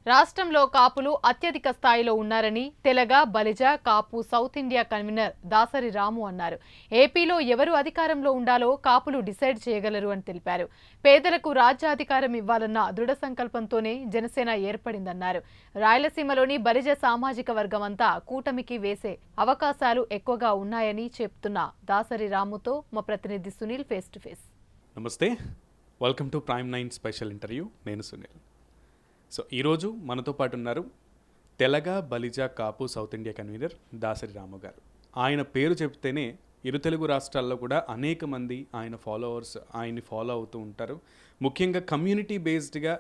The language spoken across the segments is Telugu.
రాష్ట్రంలో కాపులు అత్యధిక స్థాయిలో ఉన్నారని తెలగ, బలిజ, కాపు సౌత్ ఇండియా కన్వీనర్ దాసరి రాము అన్నారు. ఏపీలో ఎవరు అధికారంలో ఉండాలో కాపులు డిసైడ్ చేయగలరు అని తెలిపారు. పేదలకు రాజ్యాధికారం ఇవ్వాలన్న దృఢ సంకల్పంతోనే జనసేన ఏర్పడిందన్నారు. రాయలసీమలోని బలిజ సామాజిక వర్గం అంతా కూటమికి వేసే అవకాశాలు ఎక్కువగా ఉన్నాయని చెప్తున్న దాసరి రాముతో మా ప్రతినిధి సునీల్ ఫేస్ టు ఫేస్. నమస్తే, welcome to prime 9 special interview. నేను సునీల్. సో ఈరోజు మనతో పాటు ఉన్నారు తెలగ, బలిజ, కాపు సౌత్ ఇండియా కన్వీనర్ దాసరి రాము గారు. ఆయన పేరు చెప్తేనే ఇరు తెలుగు రాష్ట్రాల్లో కూడా అనేక మంది ఆయన ఫాలోవర్స్ ఆయన్ని ఫాలో అవుతూ ఉంటారు. ముఖ్యంగా కమ్యూనిటీ బేస్డ్గా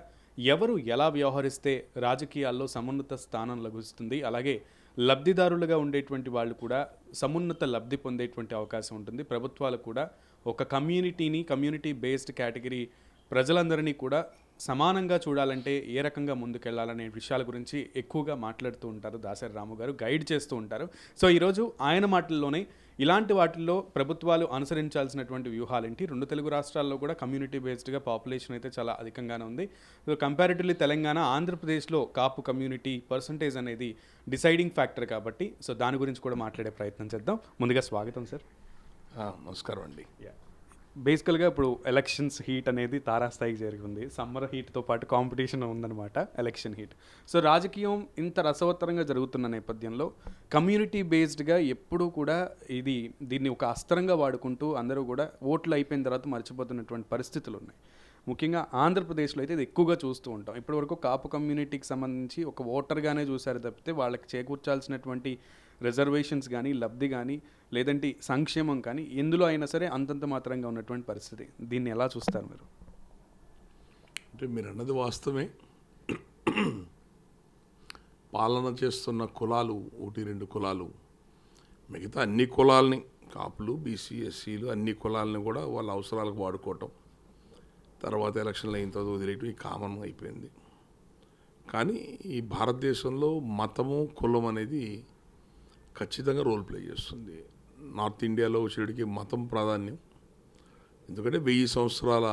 ఎవరు ఎలా వ్యవహరిస్తే రాజకీయాల్లో సమున్నత స్థానం లభిస్తుంది, అలాగే లబ్ధిదారులుగా ఉండేటువంటి వాళ్ళు కూడా సమున్నత లబ్ధి పొందేటువంటి అవకాశం ఉంటుంది. ప్రభుత్వాలు కూడా ఒక కమ్యూనిటీ బేస్డ్ కేటగిరీ ప్రజలందరినీ కూడా సమానంగా చూడాలంటే ఏ రకంగా ముందుకెళ్లాలనే విషయాల గురించి ఎక్కువగా మాట్లాడుతూ ఉంటారు దాసరి రాము గారు, గైడ్ చేస్తూ ఉంటారు. సో ఈరోజు ఆయన మాటల్లోనే ఇలాంటి వాటిల్లో ప్రభుత్వాలు అనుసరించాల్సినటువంటి వ్యూహాలేంటి, రెండు తెలుగు రాష్ట్రాల్లో కూడా కమ్యూనిటీ బేస్డ్గా పాపులేషన్ అయితే చాలా అధికంగానే ఉంది. సో కంపారిటివ్లీ తెలంగాణ, ఆంధ్రప్రదేశ్లో కాపు కమ్యూనిటీ పర్సంటేజ్ అనేది డిసైడింగ్ ఫ్యాక్టర్ కాబట్టి సో దాని గురించి కూడా మాట్లాడే ప్రయత్నం చేద్దాం. ముందుగా స్వాగతం సార్. నమస్కారం అండి. బేసికల్గా ఇప్పుడు ఎలక్షన్స్ హీట్ అనేది తారాస్థాయికి జరిగింది. సమ్మర్ హీట్తో పాటు కాంపిటీషన్ ఉందన్నమాట, ఎలక్షన్ హీట్. సో రాజకీయం ఇంత రసవత్తరంగా జరుగుతున్న నేపథ్యంలో కమ్యూనిటీ బేస్డ్గా ఎప్పుడూ కూడా దీన్ని ఒక అస్త్రంగా వాడుకుంటూ అందరూ కూడా ఓట్లు అయిపోయిన తర్వాత మర్చిపోతున్నటువంటి పరిస్థితులు ఉన్నాయి. ముఖ్యంగా ఆంధ్రప్రదేశ్లో అయితే ఇది ఎక్కువగా చూస్తూ ఉంటాం. ఇప్పటివరకు కాపు కమ్యూనిటీకి సంబంధించి ఒక ఓటర్గానే చూశారు తప్పితే వాళ్ళకి చేకూర్చాల్సినటువంటి రిజర్వేషన్స్ కానీ, లబ్ధి కానీ, లేదంటే సంక్షేమం కానీ ఎందులో అయినా సరే అంతంత మాత్రంగా ఉన్నటువంటి పరిస్థితి. దీన్ని ఎలా చూస్తారు మీరు? అంటే మీరు అన్నది వాస్తవమే. పాలన చేస్తున్న కులాలు 1-2 కులాలు, మిగతా అన్ని కులాలని, కాపులు, బీసీ, ఎస్సీలు అన్ని కులాలని కూడా వాళ్ళ అవసరాలకు వాడుకోవటం, తర్వాత ఎలక్షన్లు అయిన తర్వాత వదిలేయటం ఈ కామన్ అయిపోయింది. కానీ ఈ భారతదేశంలో మతము, కులం అనేది ఖచ్చితంగా రోల్ ప్లే చేస్తుంది. నార్త్ ఇండియాలో వచ్చేటికి మతం ప్రాధాన్యం. ఎందుకంటే 1000 సంవత్సరాల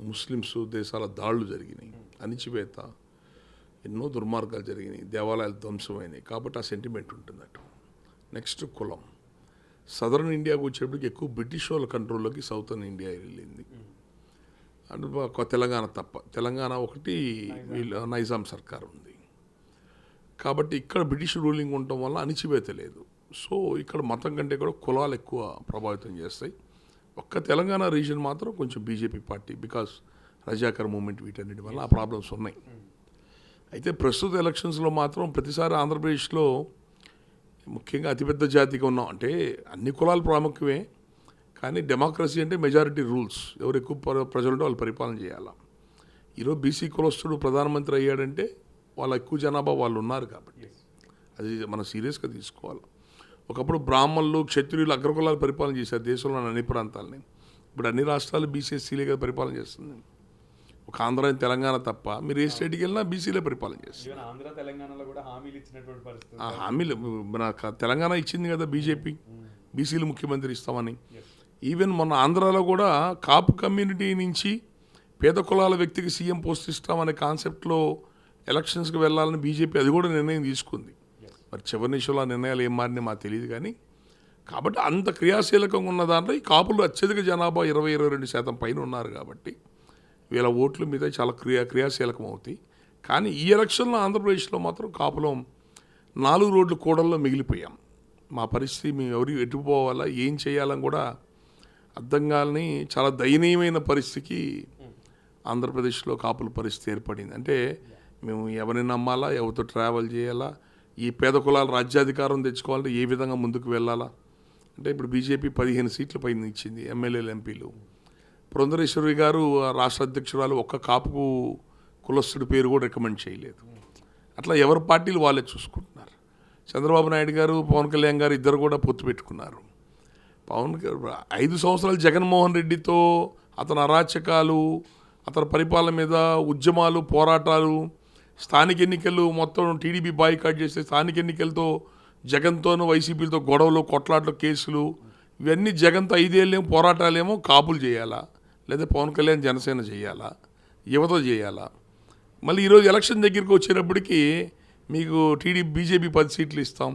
ముస్లిమ్స్ దేశాల దాడులు జరిగినాయి, అణిచివేత, ఎన్నో దుర్మార్గాలు జరిగినాయి, దేవాలయాలు ధ్వంసమైనాయి. కాబట్టి ఆ సెంటిమెంట్ ఉంటుంది అటు. నెక్స్ట్ కులం. సదరన్ ఇండియాకు వచ్చేటప్పటికి ఎక్కువ బ్రిటిష్ వాళ్ళ కంట్రోల్లోకి సౌతర్న్ ఇండియా వెళ్ళింది. అంటే తెలంగాణ తప్ప, తెలంగాణ ఒకటి నైజాం సర్కార్ ఉంది. కాబట్టి ఇక్కడ బ్రిటిష్ రూలింగ్ ఉండటం వల్ల అణిచివేత లేదు. సో ఇక్కడ మతం కంటే కూడా కులాలు ఎక్కువ ప్రభావితం చేస్తాయి. ఒక్క తెలంగాణ రీజన్ మాత్రం కొంచెం BJP party, because Razakar movement, వీటన్నిటి వల్ల ఆ ప్రాబ్లమ్స్ ఉన్నాయి. అయితే ప్రస్తుత ఎలక్షన్స్లో మాత్రం ప్రతిసారి ఆంధ్రప్రదేశ్లో ముఖ్యంగా అతిపెద్ద జాతిగా ఉన్నాం. అంటే అన్ని కులాలు ప్రాముఖ్యమే, కానీ డెమోక్రసీ అంటే మెజారిటీ రూల్స్. ఎవరు ఎక్కువ ప్రజలుంటే వాళ్ళు పరిపాలన చేయాలి. ఈరోజు బీసీ కులస్తుడు ప్రధానమంత్రి అయ్యాడంటే వాళ్ళ ఎక్కువ జనాభా వాళ్ళు ఉన్నారు కాబట్టి అది మనం సీరియస్గా తీసుకోవాలి. ఒకప్పుడు బ్రాహ్మణులు, క్షత్రియులు, అగ్రకులాలు పరిపాలన చేశారు దేశంలో అన్ని ప్రాంతాలని. ఇప్పుడు అన్ని రాష్ట్రాలు బీసీఎస్సీలే కదా పరిపాలన చేస్తుంది. ఒక ఆంధ్ర, తెలంగాణ తప్ప మీరు ఏ స్టేట్కి వెళ్ళినా బీసీలే పరిపాలన చేస్తారు. హామీలు మన తెలంగాణ ఇచ్చింది కదా బీజేపీ, బీసీలు ముఖ్యమంత్రి ఇస్తామని. ఈవెన్ మొన్న ఆంధ్రాలో కూడా కాపు కమ్యూనిటీ నుంచి పేద కులాల వ్యక్తికి సీఎం పోస్ట్ ఇస్తామనే కాన్సెప్ట్లో ఎలక్షన్స్కి వెళ్ళాలని బీజేపీ అది కూడా నిర్ణయం తీసుకుంది. మరి చివరి నిమిషంలో ఆ నిర్ణయాలు ఏం మారినాయి మాకు తెలియదు. కానీ కాబట్టి అంత క్రియాశీలకంగా ఉన్న దాంట్లో ఈ కాపులు అత్యధిక జనాభా 20-22% పైన ఉన్నారు. కాబట్టి వీళ్ళ ఓట్ల మీద చాలా క్రియాశీలకం అవుతాయి. కానీ ఈ ఎలక్షన్లో ఆంధ్రప్రదేశ్లో మాత్రం కాపులం 4 రోడ్ల కూడల్లో మిగిలిపోయాం. మా పరిస్థితి మేము ఎవరు ఎటుపోవాలా, ఏం చేయాలని కూడా అర్థం కాలని చాలా దయనీయమైన పరిస్థితికి ఆంధ్రప్రదేశ్లో కాపుల పరిస్థితి ఏర్పడింది. అంటే మేము ఎవరిని నమ్మాలా, ఎవరితో ట్రావెల్ చేయాలా, ఈ పేద కులాల రాజ్యాధికారం తెచ్చుకోవాలంటే ఏ విధంగా ముందుకు వెళ్ళాలా. అంటే ఇప్పుడు బీజేపీ 15 సీట్ల పైన ఇచ్చింది, ఎమ్మెల్యేలు, ఎంపీలు. పురంధరేశ్వరి గారు రాష్ట్ర అధ్యక్షురాలు ఒక్క కాపు కులస్తుడి పేరు కూడా రికమెండ్ చేయలేదు. అట్లా ఎవరి పార్టీలు వాళ్ళే చూసుకుంటున్నారు. చంద్రబాబు నాయుడు గారు, పవన్ కళ్యాణ్ గారు ఇద్దరు కూడా పొత్తు పెట్టుకున్నారు. 5 సంవత్సరాలు జగన్మోహన్ రెడ్డితో అతని అరాచకాలు, అతని పరిపాలన మీద ఉద్యమాలు, పోరాటాలు, స్థానిక ఎన్నికలు మొత్తం టీడీపీ బాయ్కాట్ చేస్తే స్థానిక ఎన్నికలతో జగన్తోనూ వైసీపీలతో గొడవలు, కొట్లాట్లు, కేసులు, ఇవన్నీ జగన్తో 5 ఏళ్ళేమో పోరాటాలేమో కాపులు చేయాలా, లేదా పవన్ కళ్యాణ్ జనసేన చేయాలా, యువత చేయాలా. మళ్ళీ ఈరోజు ఎలక్షన్ దగ్గరికి వచ్చేటప్పటికి మీకు బీజేపీ 10 సీట్లు ఇస్తాం,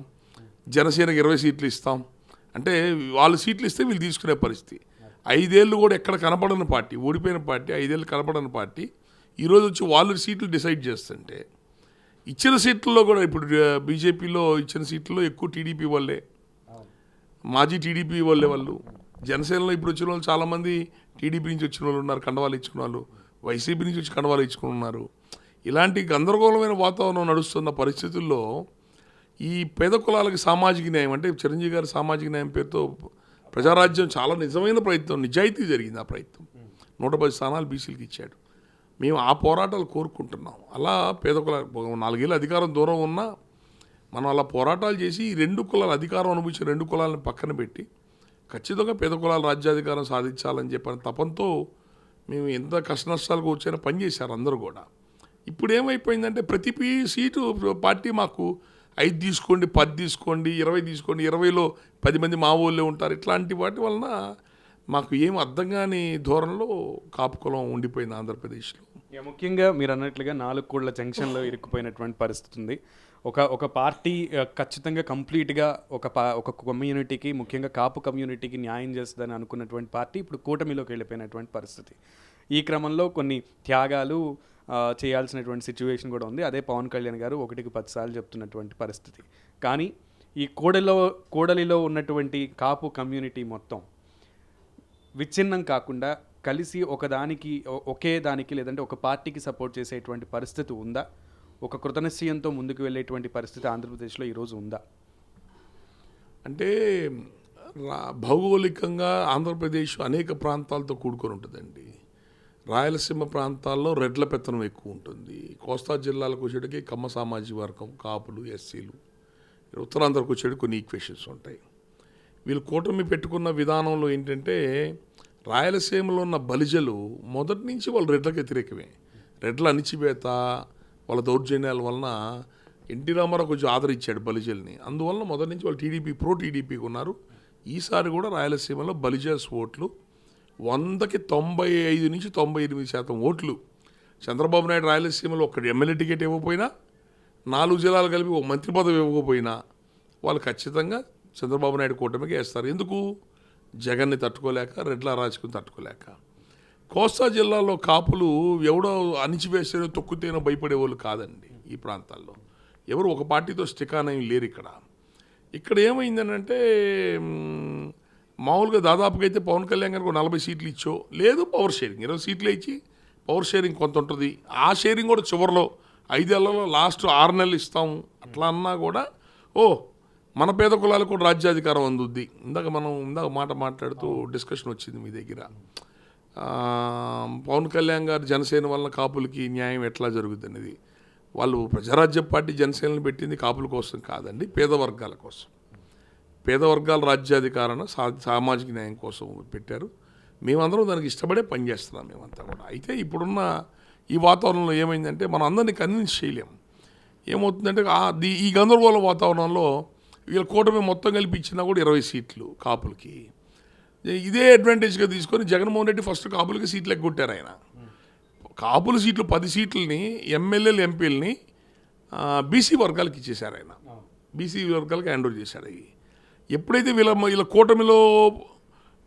జనసేనకి 20 సీట్లు ఇస్తాం అంటే వాళ్ళు సీట్లు ఇస్తే వీళ్ళు తీసుకునే పరిస్థితి. 5 ఏళ్ళు కూడా ఎక్కడ కనపడని పార్టీ, ఓడిపోయిన పార్టీ, 5 ఏళ్ళు కనపడని పార్టీ ఈరోజు వచ్చి వాళ్ళు సీట్లు డిసైడ్ చేస్తుంటే ఇచ్చిన సీట్లలో కూడా ఇప్పుడు బీజేపీలో ఇచ్చిన సీట్లలో ఎక్కువ టీడీపీ వాళ్ళే, మాజీ టీడీపీ వాళ్ళు. జనసేనలో ఇప్పుడు వచ్చిన వాళ్ళు చాలామంది టీడీపీ నుంచి వచ్చిన వాళ్ళు ఉన్నారు, కండవాలు ఇచ్చుకున్న వాళ్ళు, వైసీపీ నుంచి వచ్చి కండవాలు ఇచ్చుకుని ఉన్నారు. ఇలాంటి గందరగోళమైన వాతావరణం నడుస్తున్న పరిస్థితుల్లో ఈ పేద కులాలకి సామాజిక న్యాయం అంటే చిరంజీవి గారి సామాజిక న్యాయం పేరుతో ప్రజారాజ్యం చాలా నిజమైన ప్రయత్నం, నిజాయితీ జరిగింది ఆ ప్రయత్నం. 110 స్థానాలు బీసీలకు ఇచ్చాడు. మేము ఆ పోరాటాలు కోరుకుంటున్నాం. అలా పేద కులాలు 4 ఏళ్ళు అధికారం దూరం ఉన్నా మనం అలా పోరాటాలు చేసి ఈ 2 కులాలు అధికారం అనుభవించిన 2 కులాలను పక్కన పెట్టి ఖచ్చితంగా పేద కులాల రాజ్యాధికారం సాధించాలని చెప్పిన తపంతో మేము ఎంత కష్ట నష్టాలకు వచ్చైనా పనిచేశారు అందరూ కూడా. ఇప్పుడు ఏమైపోయిందంటే ప్రతి సీటు పార్టీ మాకు 5 తీసుకోండి, 10 తీసుకోండి, 20 తీసుకోండి, 20లో 10 మంది మా ఊళ్ళో ఉంటారు. ఇట్లాంటి వాటి వలన మాకు ఏం అర్థం కాని ధోరణిలో కాపు కులం ఉండిపోయింది ఆంధ్రప్రదేశ్లో. ముఖ్యంగా మీరు అన్నట్లుగా 4 కోట్ల జంక్షన్లో ఇరుక్కుపోయినటువంటి పరిస్థితి ఉంది. ఒక పార్టీ ఖచ్చితంగా కంప్లీట్గా ఒక కమ్యూనిటీకి, ముఖ్యంగా కాపు కమ్యూనిటీకి న్యాయం చేస్తుందని అనుకున్నటువంటి పార్టీ ఇప్పుడు కూటమిలోకి వెళ్ళిపోయినటువంటి పరిస్థితి. ఈ క్రమంలో కొన్ని త్యాగాలు చేయాల్సినటువంటి సిచ్యువేషన్ కూడా ఉంది. అదే పవన్ కళ్యాణ్ గారు 1కి 10 సార్లు చెప్తున్నటువంటి పరిస్థితి. కానీ ఈ కోడలిలో ఉన్నటువంటి కాపు కమ్యూనిటీ మొత్తం విచ్ఛిన్నం కాకుండా కలిసి ఒకే దానికి లేదంటే ఒక పార్టీకి సపోర్ట్ చేసేటువంటి పరిస్థితి ఉందా? ఒక కృతనిశ్చయంతో ముందుకు వెళ్ళేటువంటి పరిస్థితి ఆంధ్రప్రదేశ్లో ఈరోజు ఉందా? అంటే భౌగోళికంగా ఆంధ్రప్రదేశ్ అనేక ప్రాంతాలతో కూడుకొని ఉంటుందండి. రాయలసీమ ప్రాంతాల్లో రెడ్ల పెత్తనం ఎక్కువ ఉంటుంది. కోస్తా జిల్లాలకు వచ్చేటికి కమ్మ సామాజిక వర్గం, కాపులు, ఎస్సీలు. ఉత్తరాంధ్రకు వచ్చేటికి కొన్ని ఈక్వేషన్స్ ఉంటాయి. వీళ్ళు కూటమి పెట్టుకున్న విధానంలో ఏంటంటే రాయలసీమలో ఉన్న బలిజలు మొదటి నుంచి వాళ్ళు రెడ్లకు వ్యతిరేకమే. రెడ్ల అణిచివేత, వాళ్ళ దౌర్జన్యాల వలన ఎన్టీ రామారావు కొంచెం ఆదరించాడు బలిజల్ని. అందువలన మొదటి నుంచి వాళ్ళు టీడీపీకి ఉన్నారు. ఈసారి కూడా రాయలసీమలో బలిజాస్ ఓట్లు 100కి 95 నుంచి 98% ఓట్లు. చంద్రబాబు నాయుడు రాయలసీమలో ఒక్కటి ఎమ్మెల్యే టికెట్ ఇవ్వకపోయినా, 4 జిల్లాలు కలిపి ఒక మంత్రి పదవి ఇవ్వకపోయినా వాళ్ళు ఖచ్చితంగా చంద్రబాబు నాయుడు కూటమికి వేస్తారు. ఎందుకు? జగన్ని తట్టుకోలేక, రెడ్ల రాజకీయం తట్టుకోలేక. కోస్తా జిల్లాలో కాపులు ఎవడో అణిచివేస్తేనో తొక్కుతేనో భయపడేవాళ్ళు కాదండి. ఈ ప్రాంతాల్లో ఎవరు ఒక పార్టీతో స్టికాన్ లేరు. ఇక్కడ ఏమైందనంటే మామూలుగా దాదాపుగా అయితే పవన్ కళ్యాణ్ గారికి 40 సీట్లు ఇచ్చో, లేదు పవర్ షేరింగ్ 20 సీట్లు ఇచ్చి పవర్ షేరింగ్ కొంత ఉంటుంది. ఆ షేరింగ్ కూడా చివరిలో 5 ఏళ్లలో లాస్ట్ 6 నెలలు ఇస్తాము అట్లా అన్నా కూడా మన పేద కులాలకు కూడా రాజ్యాధికారం అందుద్ది. ఇందాక మాట మాట్లాడుతూ డిస్కషన్ వచ్చింది మీ దగ్గర. పవన్ కళ్యాణ్ గారు జనసేన వలన కాపులకి న్యాయం ఎట్లా జరుగుతుంది అనేది. వాళ్ళు ప్రజారాజ్య పార్టీ జనసేనను పెట్టింది కాపుల కోసం కాదండి, పేద వర్గాల కోసం. పేద వర్గాల రాజ్యాధికారణ సామాజిక న్యాయం కోసం పెట్టారు. మేమందరం దానికి ఇష్టపడే పనిచేస్తున్నాం మేమంతా కూడా. అయితే ఇప్పుడున్న ఈ వాతావరణంలో ఏమైందంటే మనం అందరినీ కన్విన్స్ చేయలేం. ఏమవుతుందంటే ఈ గందరగోళ వాతావరణంలో వీళ్ళ కూటమి మొత్తం కలిపి ఇచ్చినా కూడా 20 సీట్లు కాపులకి. ఇదే అడ్వాంటేజ్గా తీసుకొని జగన్మోహన్ రెడ్డి ఫస్ట్ కాపులకి సీట్లు ఎగ్గొట్టారు. ఆయన కాపుల సీట్లు 10 సీట్లని ఎమ్మెల్యేలు, ఎంపీలని బీసీ వర్గాలకు ఇచ్చేశారు. ఆయన బీసీ వర్గాలకు హ్యాండ్ ఓవర్ చేశారు. ఎప్పుడైతే వీళ్ళ కూటమిలో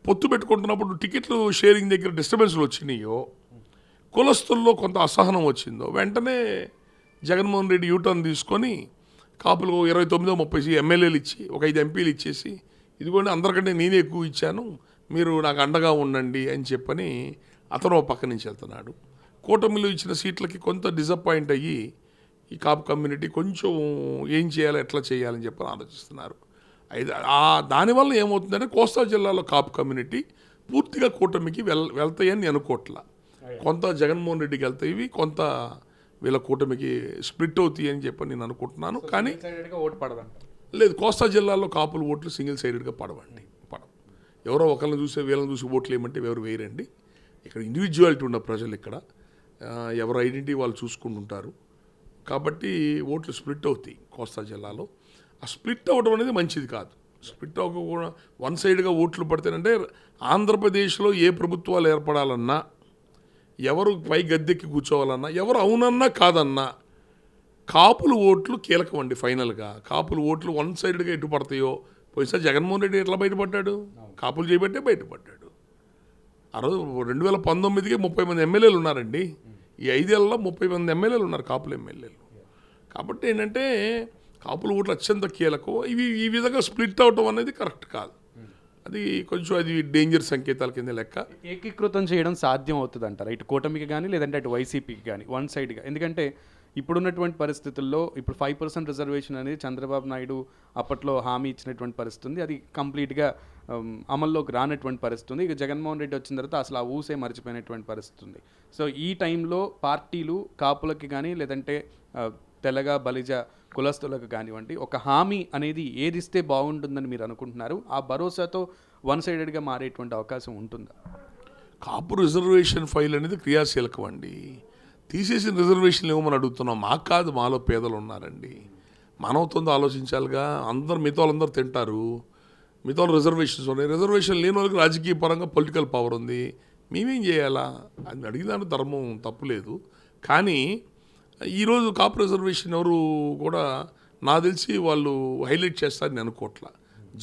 పొత్తు పెట్టుకుంటున్నప్పుడు టికెట్లు షేరింగ్ దగ్గర డిస్టర్బెన్స్లు వచ్చినాయో, కులస్తుల్లో కొంత అసహనం వచ్చిందో, వెంటనే జగన్మోహన్ రెడ్డి యూటర్న్ తీసుకొని కాపులు 29-30 ఎమ్మెల్యేలు ఇచ్చి ఒక 5 ఎంపీలు ఇచ్చేసి, ఇదిగోండి అందరికంటే నేనే ఎక్కువ ఇచ్చాను, మీరు నాకు అండగా ఉండండి అని చెప్పని అతను పక్క నుంచి వెళ్తున్నాడు. కూటమిలో ఇచ్చిన సీట్లకి కొంత డిసప్పాయింట్ అయ్యి ఈ కాపు కమ్యూనిటీ కొంచెం ఏం చేయాలి, ఎట్లా చేయాలని చెప్పని ఆలోచిస్తున్నారు. అయితే దానివల్ల ఏమవుతుందంటే కోస్తా జిల్లాలో కాపు కమ్యూనిటీ పూర్తిగా కూటమికి వెళ్తాయని నేను అనుకోవట్లా. కొంత జగన్మోహన్ రెడ్డికి వెళ్తాయి, కొంత వీళ్ళ కూటమికి స్ప్లిట్ అవుతాయి అని చెప్పి నేను అనుకుంటున్నాను. కానీ ఓటు పడదంట లేదు, కోస్తా జిల్లాలో కాపుల ఓట్లు సింగిల్ సైడెడ్గా పడవండి. ఎవరో ఒకరిని చూసి వీళ్ళని చూసి ఓట్లు వేయమంటే ఎవరు వేయరండి. ఇక్కడ ఇండివిజువాలిటీ ఉన్న ప్రజలు, ఇక్కడ ఎవరు ఐడెంటిటీ వాళ్ళు చూసుకుంటుంటారు. కాబట్టి ఓట్లు స్ప్లిట్ అవుతాయి కోస్తా జిల్లాలో. ఆ స్ప్లిట్ అవ్వడం అనేది మంచిది కాదు. స్ప్లిట్ అవ్వకుండా వన్ సైడ్గా ఓట్లు పడితేనంటే ఆంధ్రప్రదేశ్లో ఏ ప్రభుత్వాలు ఏర్పడాలన్నా ఎవరు పై గద్దెక్కి కూర్చోవాలన్నా, ఎవరు అవునన్నా కాదన్నా కాపులు ఓట్లు కీలకం అండి. ఫైనల్గా కాపులు ఓట్లు వన్ సైడెడ్గా ఎటు పడతాయో, పోయిసారి జగన్మోహన్ రెడ్డి ఎట్లా బయటపడ్డాడు, కాపులు చేయబట్టే బయటపడ్డాడు. ఆ రోజు 2019కి 30 మంది ఎమ్మెల్యేలు ఉన్నారండి. ఈ 5 ఏళ్లలో 30 మంది ఎమ్మెల్యేలు ఉన్నారు, కాపులు ఎమ్మెల్యేలు. కాబట్టి ఏంటంటే కాపుల ఓట్లు అత్యంత కీలకం. ఇవి ఈ విధంగా స్ప్లిట్ అవటం అనేది కరెక్ట్ కాదు. అది కొంచెం అది డేంజర్ సంకేతాల కింద లెక్క. ఏకీకృతం చేయడం సాధ్యం అవుతుంది అంటారా, ఇటు కూటమికి కానీ లేదంటే అటు వైసీపీకి కానీ వన్ సైడ్గా? ఎందుకంటే ఇప్పుడున్నటువంటి పరిస్థితుల్లో ఇప్పుడు 5% రిజర్వేషన్ అనేది చంద్రబాబు నాయుడు అప్పట్లో హామీ ఇచ్చినటువంటి పరిస్థితి ఉంది. అది కంప్లీట్గా అమల్లోకి రానటువంటి పరిస్థితి ఉంది. ఇక జగన్మోహన్ రెడ్డి వచ్చిన తర్వాత అసలు ఆ ఊసే మర్చిపోయినటువంటి పరిస్థితి ఉంది. సో ఈ టైంలో పార్టీలు కాపులకి కానీ లేదంటే తెలగ బలిజ కులస్తులకు కానివ్వండి ఒక హామీ అనేది ఏది ఇస్తే బాగుంటుందని మీరు అనుకుంటున్నారు? ఆ భరోసాతో వన్ సైడెడ్గా మారేటువంటి అవకాశం ఉంటుందా? కాపు రిజర్వేషన్ ఫైల్ అనేది క్రియాశీలకం అండి. తీసేసిన రిజర్వేషన్లు ఏమని అడుగుతున్నాం? మాకు కాదు, మాలో పేదలు ఉన్నారండి. మానవత్వంతో ఆలోచించాలిగా. మిగతా వాళ్ళందరూ తింటారు, మిగతా వాళ్ళు రిజర్వేషన్స్ ఉన్నాయి. రిజర్వేషన్ లేని వాళ్ళకి రాజకీయ పరంగా పొలిటికల్ పవర్ ఉంది. మేమేం చేయాలా? అది అడిగిదానికి ధర్మం తప్పులేదు. కానీ ఈరోజు కాపు రిజర్వేషన్ ఎవరు కూడా నాకు తెలిసి వాళ్ళు హైలైట్ చేస్తారని అనుకోవట్లా.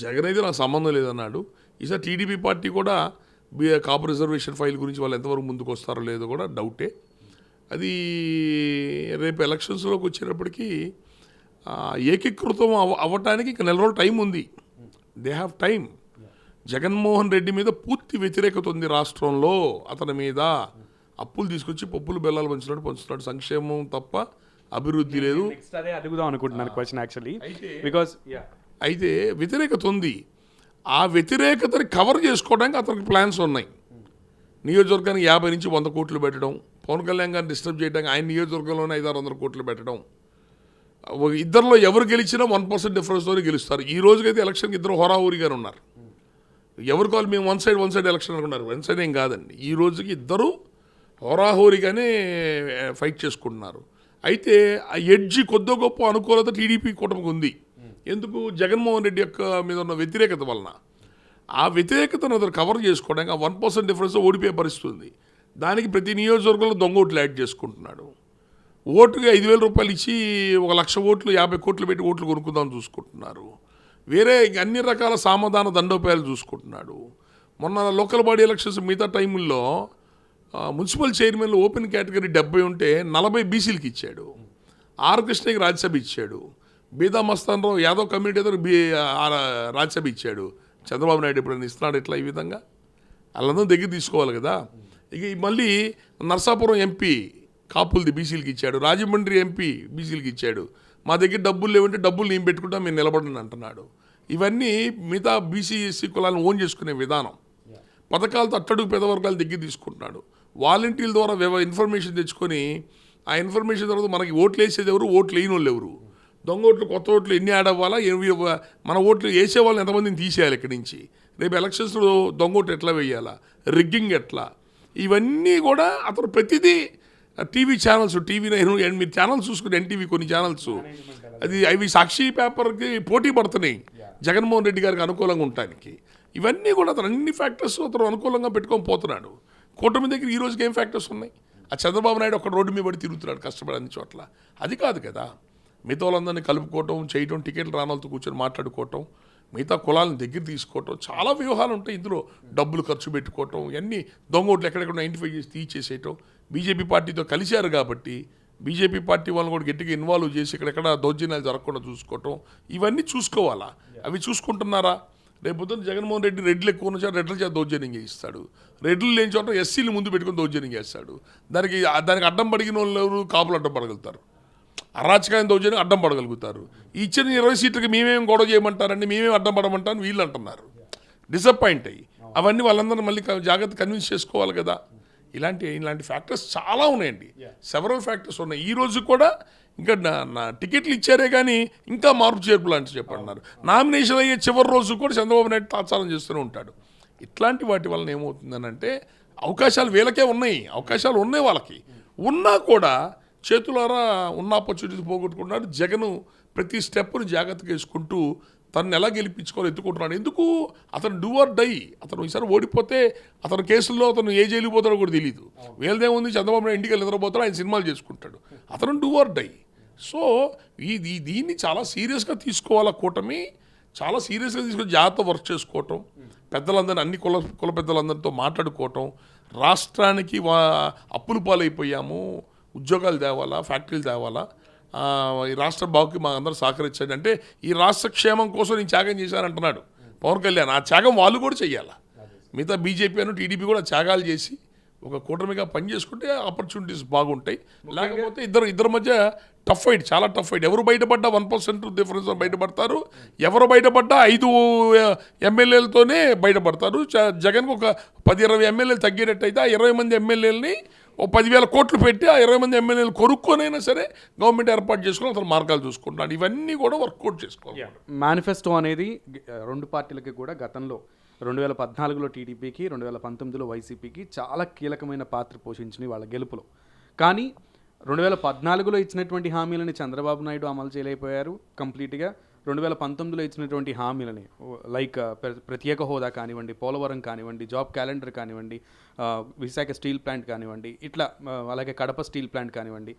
జగన్ అయితే నాకు సంబంధం లేదన్నాడు. ఈసారి టీడీపీ పార్టీ కూడా కాపు రిజర్వేషన్ ఫైల్ గురించి వాళ్ళు ఎంతవరకు ముందుకు వస్తారో లేదో కూడా డౌటే. అది రేపు ఎలక్షన్స్లోకి వచ్చేటప్పటికి ఏకీకృతం అవ్వటానికి ఇంకా 4 రోజులు టైం ఉంది. They have time. Jaganmohan Reddy మీద పూర్తి వ్యతిరేకత ఉంది రాష్ట్రంలో. అతని మీద అప్పులు తీసుకొచ్చి పప్పులు బెల్లాలు పంచుతున్నాడు. సంక్షేమం తప్ప అభివృద్ధి లేదు. అడుగుదాం అనుకుంటున్నాను క్వశ్చన్ యాక్చువల్లీ. అయితే వ్యతిరేకత ఉంది. ఆ వ్యతిరేకతని కవర్ చేసుకోవడానికి అతనికి ప్లాన్స్ ఉన్నాయి. నియోజకవర్గానికి 50 నుంచి 100 కోట్లు పెట్టడం, పవన్ కళ్యాణ్ గారిని డిస్టర్బ్ చేయడానికి ఆయన నియోజకవర్గంలోనే 500-600 కోట్లు పెట్టడం. ఇద్దరిలో ఎవరు గెలిచినా 1% డిఫరెన్స్తో గెలుస్తారు. ఈ రోజుకైతే ఎలక్షన్కి ఇద్దరు హోరాహోరీగానే ఉన్నారు. ఎవరు కావాలి మేము వన్ సైడ్ ఎలక్షన్ అనుకున్నారు. వన్ సైడ్ ఏం కాదండి. ఈ రోజుకి ఇద్దరు హోరాహోరీగానే ఫైట్ చేసుకుంటున్నారు. అయితే ఆ ఎడ్జి కొద్దో గొప్ప అనుకూలత టీడీపీ కూటమికి ఉంది. ఎందుకు? జగన్మోహన్ రెడ్డి యొక్క మీద ఉన్న వ్యతిరేకత వలన. ఆ వ్యతిరేకతను అతను కవర్ చేసుకోవడానికి ఆ 1% డిఫరెన్స్ ఓడిపోయే పరిస్థితి ఉంది. దానికి ప్రతి నియోజకవర్గంలో దొంగ ఓట్లు యాడ్ చేసుకుంటున్నాడు. ఓటుకి 5,000 రూపాయలు ఇచ్చి 1,00,000 ఓట్లు 50 కోట్లు పెట్టి ఓట్లు కొనుక్కుందామని చూసుకుంటున్నారు. వేరే అన్ని రకాల సామధాన దండోపాయాలు చూసుకుంటున్నాడు. మొన్న లోకల్ బాడీ ఎలక్షన్స్ మిగతా టైంలో మున్సిపల్ చైర్మన్లు ఓపెన్ కేటగిరీ 70 ఉంటే 40 బీసీలకి ఇచ్చాడు. ఆర్ కృష్ణకి రాజ్యసభ ఇచ్చాడు. బీదా మస్తానరావు యాదవ్ కమ్యూనిటీ రాజ్యసభ ఇచ్చాడు. చంద్రబాబు నాయుడు ఎప్పుడైనా ఇస్తున్నాడు ఇట్లా ఈ విధంగా? వాళ్ళందరూ దగ్గర తీసుకోవాలి కదా. ఇక మళ్ళీ నర్సాపురం ఎంపీ కాపులది బీసీలకి ఇచ్చాడు. రాజమండ్రి ఎంపీ బీసీలకి ఇచ్చాడు. మా దగ్గర డబ్బులు లేవంటే డబ్బులు నేను పెట్టుకుంటా, మీరు నిలబడండి అంటున్నాడు. ఇవన్నీ మిగతా బీసీ ఎస్సీ కులాలను ఓన్ చేసుకునే విధానం. పథకాలతో అట్టడుగు పెదవర్గాల దగ్గర తీసుకుంటున్నాడు. వాలంటీర్ల ద్వారా ఇన్ఫర్మేషన్ తెచ్చుకొని ఆ ఇన్ఫర్మేషన్ తర్వాత మనకి ఓట్లు వేసేది ఎవరు, ఓట్లు వేయని వాళ్ళు ఎవరు, దొంగ ఓట్లు కొత్త ఓట్లు ఎన్ని యాడ్ అవ్వాలా, మన ఓట్లు వేసే వాళ్ళని ఎంతమందిని తీసేయాలి ఇక్కడి నుంచి, రేపు ఎలక్షన్స్లో దొంగ ఓట్లు ఎట్లా వేయాలా, రిగ్గింగ్ ఎట్లా, ఇవన్నీ కూడా అతను ప్రతిదీ టీవీ ఛానల్స్, టీవీ9 మీరు ఛానల్స్ చూసుకుని ఎన్టీవీ కొన్ని ఛానల్స్ అది అవి సాక్షి పేపర్కి పోటీ పడుతున్నాయి జగన్మోహన్ రెడ్డి గారికి అనుకూలంగా ఉండటానికి. ఇవన్నీ కూడా అతను అన్ని ఫ్యాక్టర్స్ అతను అనుకూలంగా పెట్టుకొని పోతున్నాడు. కూటమి దగ్గర ఈ రోజుకి ఏం ఫ్యాక్టర్స్ ఉన్నాయి? ఆ చంద్రబాబు నాయుడు ఒక రోడ్డు మీద పడి తిరుగుతున్నాడు కష్టపడి అన్ని చోట్ల. అది కాదు కదా. మిగతా వాళ్ళందరినీ కలుపుకోవటం, చేయటం, టికెట్లు రానాలతో కూర్చొని మాట్లాడుకోవటం, మిగతా కులాలను దగ్గర తీసుకోవటం, చాలా వ్యూహాలు ఉంటాయి ఇందులో. డబ్బులు ఖర్చు పెట్టుకోవటం, ఇవన్నీ దొంగ ఓట్లు ఎక్కడెక్కడ ఐడెంటిఫై చేసి తీసేసేయటం. బీజేపీ పార్టీతో కలిశారు కాబట్టి బీజేపీ పార్టీ వాళ్ళని కూడా గట్టిగా ఇన్వాల్వ్ చేసి ఇక్కడెక్కడ దౌర్జన్యాలు జరగకుండా చూసుకోవటం, ఇవన్నీ చూసుకోవాలా? అవి చూసుకుంటున్నారా? రేపొద్దున జగన్మోహన్ రెడ్డి రెడ్లు ఎక్కువ ఉన్న చోట రెడ్ల చేత దౌర్జన్యం చేయిస్తాడు. రెడ్లు లేని చోట ఎస్సీలు ముందు పెట్టుకొని దౌర్జన్యం చేస్తాడు. దానికి అడ్డం పడిగిన వాళ్ళు ఎవరు? కాపులు అడ్డం పడగలుగుతారు. అరాచకాన్ని దౌర్జన్యం అడ్డం పడగలుగుతారు. ఇచ్చిన 20 సీట్లకి మేమేం గొడవ చేయమంటారండి, మేమేం అడ్డం పడమంటారని వీళ్ళు అంటున్నారు. డిసప్పాయింట్ అయ్యి అవన్నీ వాళ్ళందరూ మళ్ళీ జాగ్రత్త కన్విన్స్ చేసుకోవాలి కదా. ఇలాంటి ఫ్యాక్టర్స్ చాలా ఉన్నాయండి. సెవరల్ ఫ్యాక్టర్స్ ఉన్నాయి. ఈ రోజు కూడా ఇంకా నా టికెట్లు ఇచ్చారే కానీ ఇంకా మార్పు చేర్పు లాంటివి చెప్పన్నారు. నామినేషన్ అయ్యే చివరి రోజు కూడా చంద్రబాబు నాయుడు తాత్సారం చేస్తూనే ఉంటాడు. ఇట్లాంటి వాటి వలన ఏమవుతుందనంటే అవకాశాలు వీళ్ళకే ఉన్నాయి, అవకాశాలు ఉన్నాయి వాళ్ళకి. ఉన్నా కూడా చేతులారా ఉన్న ఆపర్చునిటీస్ పోగొట్టుకున్నాడు. జగన్ ప్రతి స్టెప్ను జాగ్రత్తగా వేసుకుంటూ తను ఎలా గెలిపించుకోవాలి ఎత్తుకుంటున్నాడు. ఎందుకు? అతను డూ ఆర్ డై. అతను ఈసారి ఓడిపోతే అతను కేసుల్లో అతను ఏ జైలుకి పోతాడో కూడా తెలియదు. వీళ్ళదేముంది, చంద్రబాబు నాయుడు ఇంటికి నిద్రపోతాడు, ఆయన సినిమాలు చేసుకుంటాడు. అతను డూ ఆర్ డై. సో దీన్ని చాలా సీరియస్గా తీసుకోవాలా కూటమి, చాలా సీరియస్గా తీసుకొని జాగ్రత్త వర్క్ చేసుకోవటం, పెద్దలందరినీ అన్ని కుల పెద్దలందరితో మాట్లాడుకోవటం, రాష్ట్రానికి అప్పులు పాలైపోయాము, ఉద్యోగాలు తేవాలా, ఫ్యాక్టరీలు తేవాలా, ఈ రాష్ట్ర బాగుకి మా అందరూ సహకరించండి అంటే ఈ రాష్ట్ర క్షేమం కోసం నేను త్యాగం చేశానంటున్నాడు పవన్ కళ్యాణ్. ఆ త్యాగం వాళ్ళు కూడా చెయ్యాలా. మిగతా బీజేపీ అను టీడీపీ కూడా త్యాగాలు చేసి ఒక కూటమిగా పనిచేసుకుంటే ఆపర్చునిటీస్ బాగుంటాయి. లేకపోతే ఇద్దరు మధ్య టఫ్ ఫైట్, చాలా టఫ్ ఫైట్. ఎవరు బయటపడ్డా 1% డిఫరెన్స్ బయటపడతారు, ఎవరు పడ్డా 5 ఎమ్మెల్యేలతోనే బయటపడతారు. జగన్కు ఒక 10-20 ఎమ్మెల్యేలు తగ్గేటట్టయితే ఆ 20 మంది ఎమ్మెల్యేలని ఓ 10,000 కోట్లు పెట్టి ఆ 20 మంది ఎమ్మెల్యేలు కొనుక్కొనైనా సరే గవర్నమెంట్ ఏర్పాటు చేసుకుని అతను మార్గాలు చూసుకుంటాడు. ఇవన్నీ కూడా వర్కౌట్ చేసుకోవాలి. మేనిఫెస్టో అనేది రెండు పార్టీలకి కూడా గతంలో 2014లో టీడీపీకి, 2019లో వైసీపీకి చాలా కీలకమైన పాత్ర పోషించినవి వాళ్ళ గెలుపులో. కానీ 2014లో ఇచ్చినటువంటి హామీలని చంద్రబాబు నాయుడు అమలు చేయలేకపోయారు కంప్లీట్గా. 2019లో ఇచ్చినటువంటి హామీలని లైక్ ప్రత్యేక హోదా కానివ్వండి, పోలవరం కానివ్వండి, జాబ్ క్యాలెండర్ కానివ్వండి, విశాఖ స్టీల్ ప్లాంట్ కానివ్వండి, ఇట్లా అలాగే కడప స్టీల్ ప్లాంట్ కానివ్వండి,